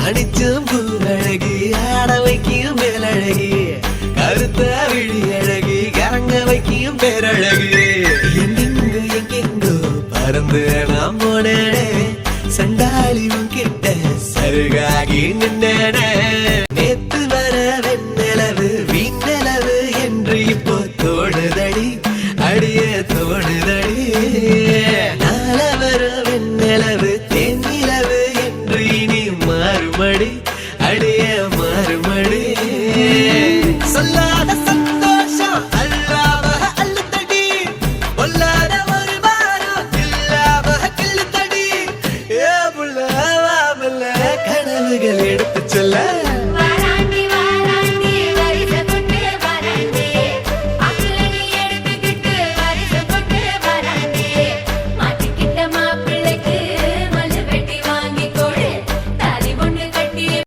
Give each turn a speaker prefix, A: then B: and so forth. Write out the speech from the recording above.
A: அணிச்சும் பூவழகி ஆட வைக்கும் மேலழகி கருத்த விழி அழகி கரங்க வைக்கும் பேரழகி எங்கெங்கோ பறந்து நாம் போனேனே சண்டாளி கிட்ட சருகாகி நின்னேனே நேத்து வர வெண்ணிலவு வீண்ணிலவு என்று இப்போ தோடுதடி அடிய தோடுதடி நாள வர வெண்ணிலவு தென்னிலவு என்று இனி மாறுமடி அடிய மாறுமடி சொல்லாத சந்தோஷம் அல்லாம அல்லுதடி பொல்லாத ஒரு வாரம் இல்லாம கிள்ளுதடி ஏ புள்ள கனவுகள் எடுத்து சொல்ல